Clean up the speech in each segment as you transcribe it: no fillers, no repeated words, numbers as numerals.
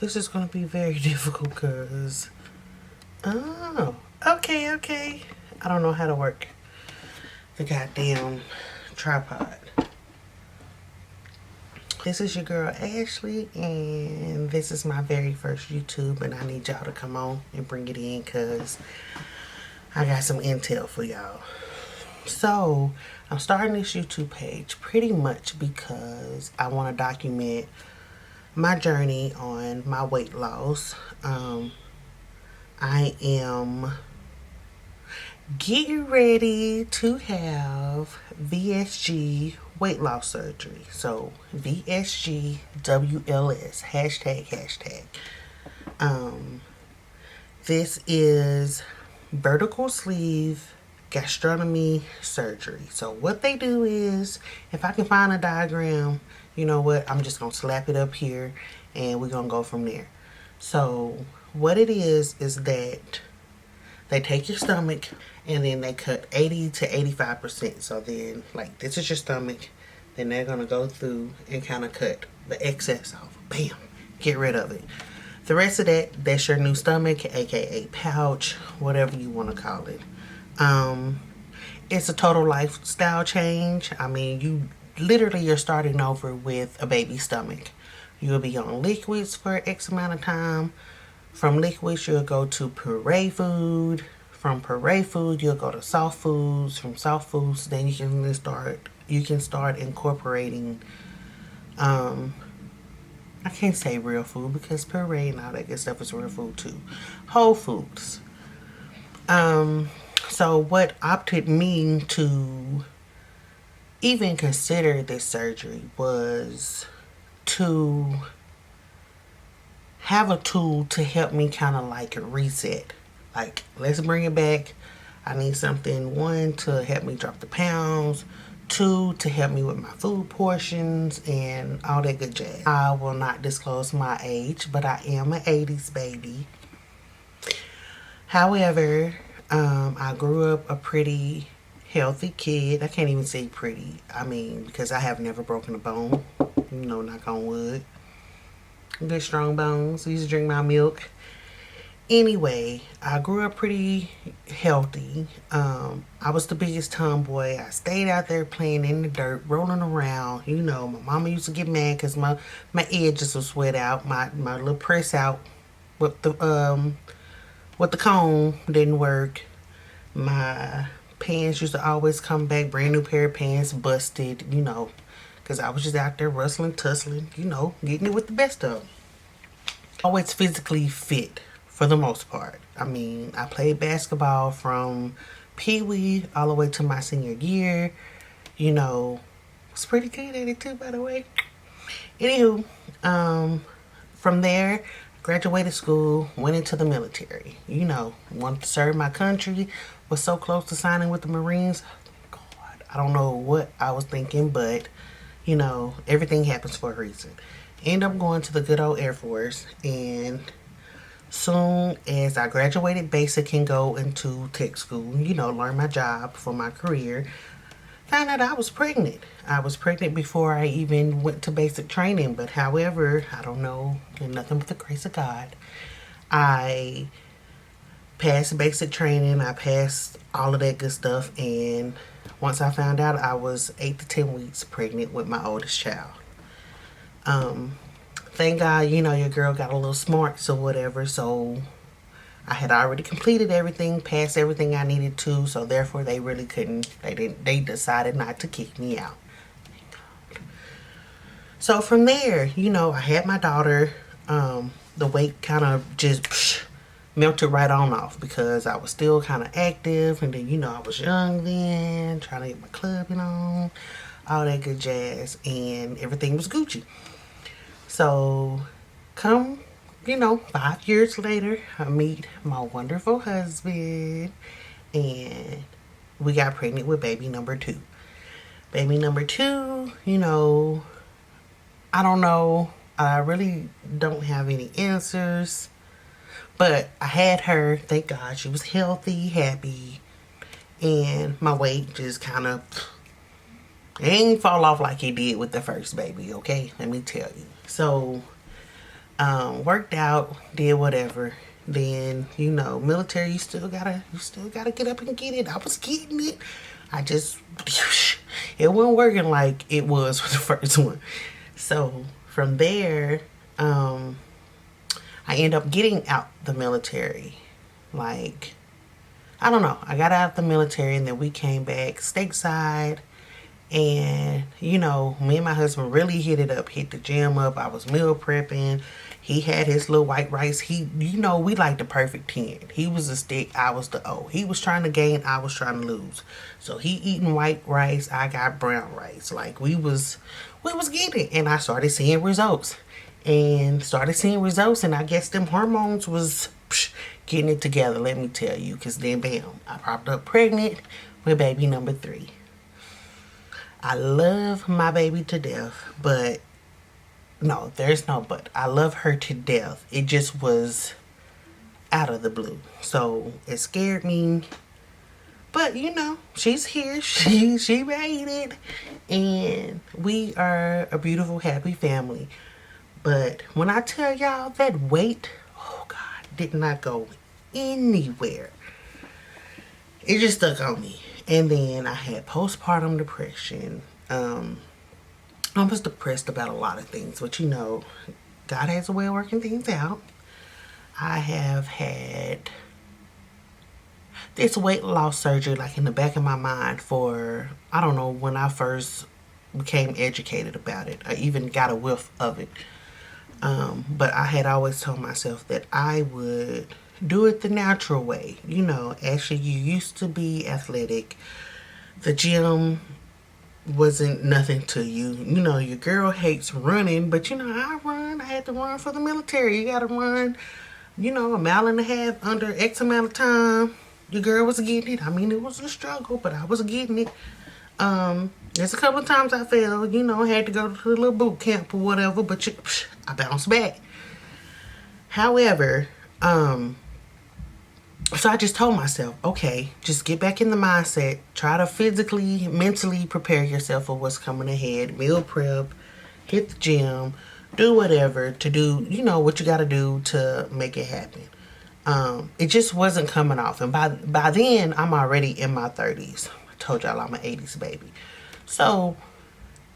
this is going to be very difficult because... Oh, okay. I don't know how to work the goddamn tripod. This is your girl Ashley, and this is my very first YouTube, and I need y'all to come on and bring it in because I got some intel for y'all. So, I'm starting this YouTube page pretty much because I want to document my journey on my weight loss. I am getting ready to have VSG weight loss surgery. So VSG WLS hashtag. This is vertical sleeve gastrostomy surgery. So what they do is, if I can find a diagram, you know what, I'm just gonna slap it up here and we're gonna go from there. So what it is that they take your stomach and then they cut 80 to 85%. So then, like, this is your stomach. Then they're going to go through and kind of cut the excess off. Bam. Get rid of it. The rest of that, that's your new stomach, aka pouch, whatever you want to call it. It's a total lifestyle change. I mean, you're starting over with a baby stomach. You'll be on liquids for X amount of time. From liquids, you'll go to puree food. From puree food, you'll go to soft foods. From soft foods, then you can start incorporating, I can't say real food because puree and all that good stuff is real food too. Whole foods. So what opted me to even consider this surgery was to have a tool to help me kind of like reset. Like, let's bring it back. I need something, 1, to help me drop the pounds, 2, to help me with my food portions and all that good jazz. I will not disclose my age, but I am an 80s baby. However, I grew up a pretty healthy kid. I can't even say pretty. I mean, because I have never broken a bone. You know, knock on wood. Good strong bones. I used to drink my milk. Anyway, I grew up pretty healthy. I was the biggest tomboy. I stayed out there playing in the dirt, rolling around. You know, my mama used to get mad because my edges was sweat out. My little press out with the comb didn't work. My pants used to always come back, brand new pair of pants, busted, you know, because I was just out there rustling, tussling, you know, getting it with the best of them. Always physically fit for the most part. I mean, I played basketball from Pee-wee all the way to my senior year. You know, was pretty good at it too, by the way. Anywho, from there, graduated school, went into the military. You know, wanted to serve my country, was so close to signing with the Marines. God, I don't know what I was thinking, but, you know, everything happens for a reason. End up going to the good old Air Force, and soon as I graduated basic and go into tech school, you know, learn my job for my career, found out I was pregnant. I was pregnant before I even went to basic training, but however, I don't know, and nothing but the grace of God, I passed basic training, I passed all of that good stuff, and once I found out, I was 8 to 10 weeks pregnant with my oldest child. Thank God, you know, your girl got a little smart, so whatever. So I had already completed everything, passed everything I needed to, so therefore they really couldn't, they decided not to kick me out. So from there, you know, I had my daughter. The weight kind of just melted right on off because I was still kind of active, and then, you know, I was young then, trying to get my clubbing on, all that good jazz, and everything was Gucci. So, come, you know, 5 years later, I meet my wonderful husband, and we got pregnant with baby number 2. Baby number 2, you know, I don't know. I really don't have any answers. But I had her, thank God. She was healthy, happy, and my weight just kind of, it ain't fall off like it did with the first baby, okay? Let me tell you. So Worked out, did whatever. Then, military, you still gotta get up and get it. I was getting it. I just, it wasn't working like it was for the first one. So from there, I end up getting out the military. Like, I don't know. I got out of the military and then we came back stateside. And, me and my husband really hit the gym up. I was meal prepping. He had his little white rice. We like the perfect 10. He was the stick, I was the O. He was trying to gain, I was trying to lose. So he eating white rice, I got brown rice. Like we was getting it. And I started seeing results. And I guess them hormones was getting it together, let me tell you. Because then, bam, I popped up pregnant with baby number 3. I love my baby to death, but no, there's no but. I love her to death. It just was out of the blue. So it scared me. But she's here. She made it. And we are a beautiful, happy family. But when I tell y'all that weight, oh God, did not go anywhere. It just stuck on me. And then I had postpartum depression. I was depressed about a lot of things, but God has a way of working things out. I have had this weight loss surgery like in the back of my mind for, I don't know, when I first became educated about it. I even got a whiff of it. But I had always told myself that I would do it the natural way. Actually, you used to be athletic. The gym wasn't nothing to you. Your girl hates running, but I run. I had to run for the military. You gotta run, a mile and a half under X amount of time. Your girl was getting it. I mean, it was a struggle, but I was getting it. There's a couple of times I fell, I had to go to a little boot camp or whatever, but I bounced back. However, so I just told myself, okay, just get back in the mindset. Try to physically, mentally prepare yourself for what's coming ahead. Meal prep, hit the gym, do whatever to do, what you got to do to make it happen. It just wasn't coming off. And by then, I'm already in my 30s. I told y'all I'm an 80s baby. So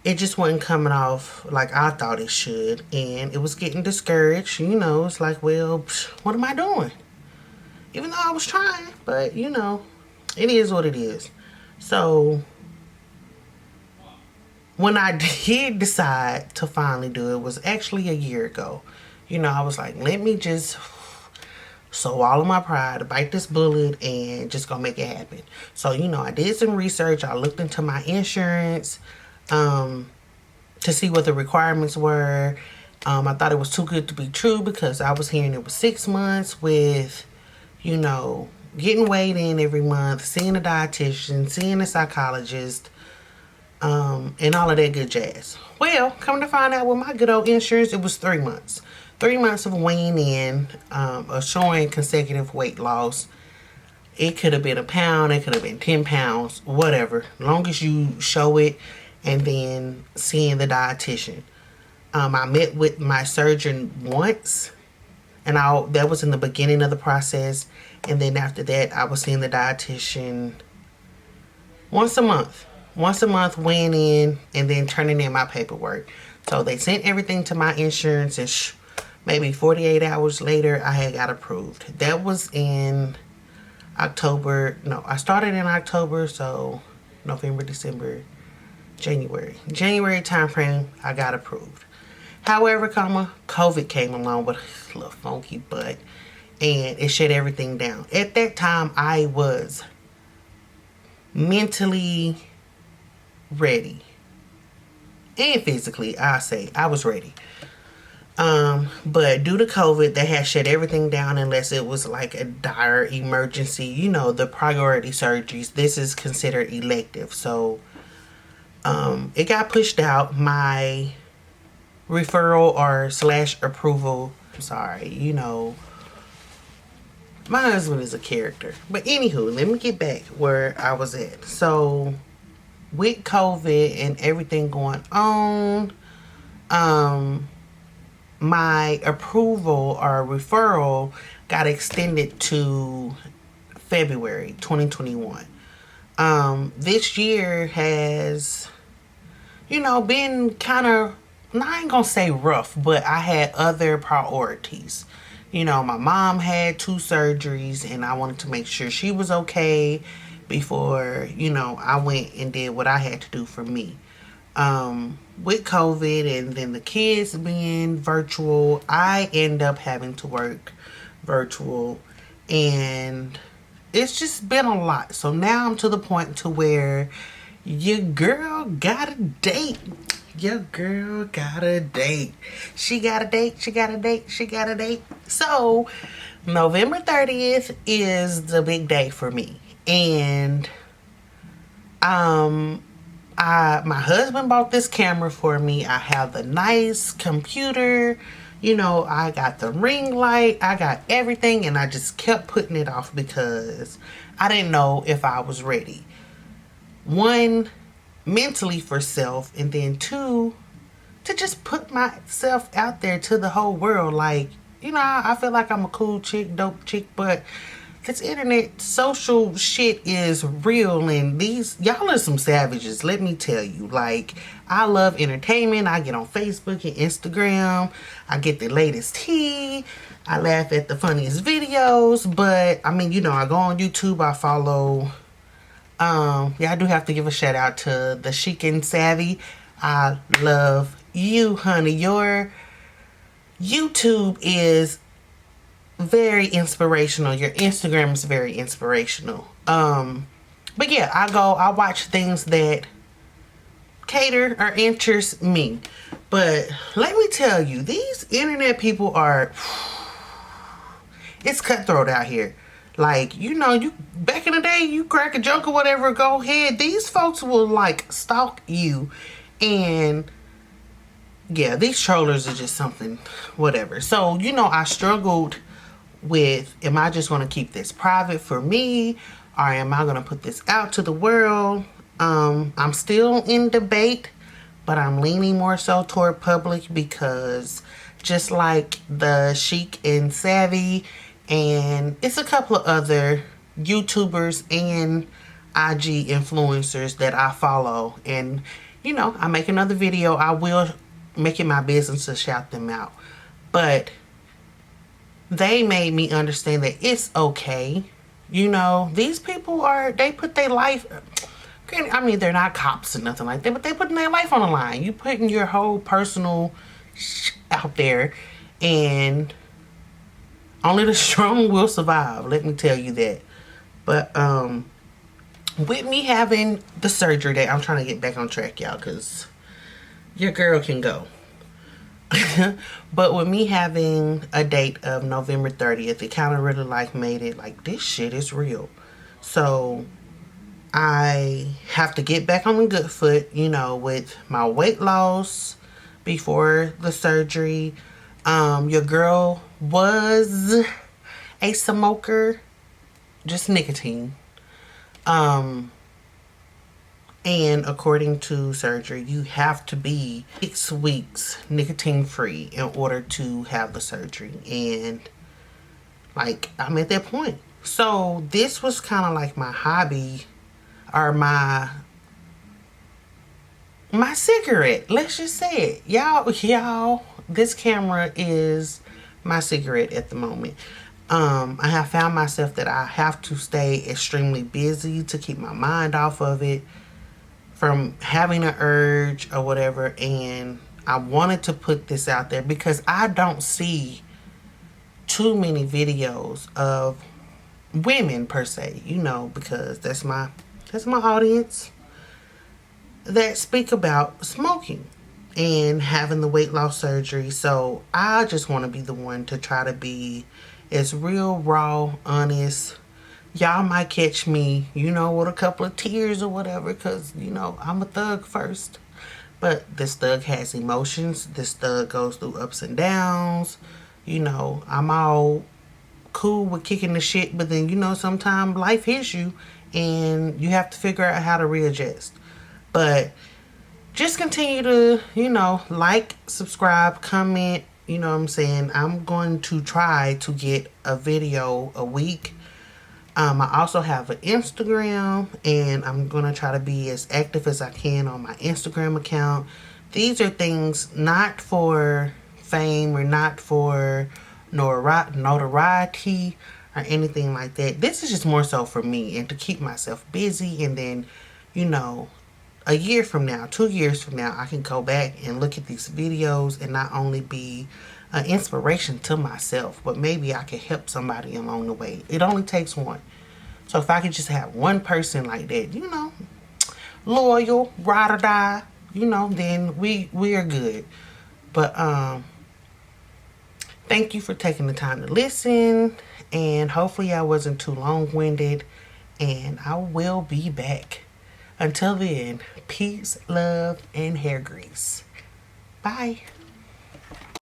it just wasn't coming off like I thought it should. And it was getting discouraged. It's like, well, what am I doing? Even though I was trying, but it is what it is. So when I did decide to finally do it was actually a year ago. I was like, let me just swallow my pride, bite this bullet, and just go make it happen. So, I did some research. I looked into my insurance to see what the requirements were. I thought it was too good to be true because I was hearing it was 6 months with getting weighed in every month, seeing a dietitian, seeing a psychologist, and all of that good jazz. Well, come to find out with my good old insurance, it was 3 months. 3 months of weighing in, of showing consecutive weight loss. It could have been a pound, it could have been 10 pounds, whatever. As long as you show it and then seeing the dietitian. I met with my surgeon once. And that was in the beginning of the process. And then after that, I was seeing the dietitian once a month. Once a month, weighing in and then turning in my paperwork. So they sent everything to my insurance. And maybe 48 hours later, I had got approved. That was in October. No, I started in October. So November, December, January. January timeframe, I got approved. However, COVID came along with a little funky butt and it shut everything down. At that time, I was mentally ready and physically, I say I was ready. But due to COVID, they had shut everything down unless it was like a dire emergency. The priority surgeries, this is considered elective. So it got pushed out. My referral or / approval. I'm sorry, my husband is a character. But anywho, let me get back where I was at. So with COVID and everything going on, my approval or referral got extended to February 2021. This year has, been kind of, I ain't gonna say rough, but I had other priorities. My mom had 2 surgeries, and I wanted to make sure she was okay before, I went and did what I had to do for me. With COVID and then the kids being virtual, I end up having to work virtual, and it's just been a lot. So now I'm to the point to where your girl got a date. Your girl got a date. She got a date. She got a date. She got a date. So November 30th is the big day for me. And my husband bought this camera for me. I have the nice computer. I got the ring light. I got everything, and I just kept putting it off because I didn't know if I was ready. One, mentally for self, and then 2, to just put myself out there to the whole world. Like, I feel like I'm a cool chick, dope chick, but this internet social shit is real, and y'all are some savages, let me tell you. Like, I love entertainment. I get on Facebook and Instagram. I get the latest tea. I laugh at the funniest videos. But I go on YouTube. I follow I do have to give a shout out to the Chic and Savvy. I love you, honey. Your YouTube is very inspirational. Your Instagram is very inspirational. But yeah, I watch things that cater or interest me. But let me tell you, these internet people it's cutthroat out here. Like, you back in the day, you crack a joke or whatever, go ahead. These folks will stalk you. And yeah, these trollers are just something, whatever. So, I struggled with, am I just going to keep this private for me, or am I going to put this out to the world? I'm still in debate, but I'm leaning more so toward public, because just like the Chic and Savvy, and it's a couple of other YouTubers and IG influencers that I follow, and I make another video, I will make it my business to shout them out. But they made me understand that it's okay. These people they put their life, they're not cops or nothing like that, but they putting their life on the line. You putting your whole personal out there, and only the strong will survive. Let me tell you that. But with me having the surgery day, I'm trying to get back on track, y'all, because your girl can go. But with me having a date of November 30th, it kind of really made it this shit is real. So I have to get back on the good foot, with my weight loss before the surgery. Your girl was a smoker, just nicotine. And according to surgery, you have to be 6 weeks nicotine free in order to have the surgery. And I'm at that point. So this was kind of like my hobby, or my cigarette. Let's just say it. Y'all, this camera is my cigarette at the moment. I have found myself that I have to stay extremely busy to keep my mind off of it, from having an urge or whatever. And I wanted to put this out there because I don't see too many videos of women per se, because that's my audience, that speak about smoking and having the weight loss surgery. So I just want to be the one to try to be as real, raw, honest. Y'all might catch me, with a couple of tears or whatever, because, I'm a thug first. But this thug has emotions. This thug goes through ups and downs. I'm all cool with kicking the shit, but then, sometimes life hits you and you have to figure out how to readjust. But just continue to, like, subscribe, comment, You know what I'm saying? I'm going to try to get a video a week. I also have an Instagram, and I'm going to try to be as active as I can on my Instagram account. These are things not for fame or not for notoriety or anything like that. This is just more so for me and to keep myself busy. And then, you know, a year from now, 2 years from now, I can go back and look at these videos and not only be an inspiration to myself, but maybe I can help somebody along the way. It only takes one. So if I could just have one person like that, you know, loyal, ride or die, you know, then we are good. But thank you for taking the time to listen, and hopefully I wasn't too long-winded, and I will be back. Until then, peace, love, and hair grease. Bye.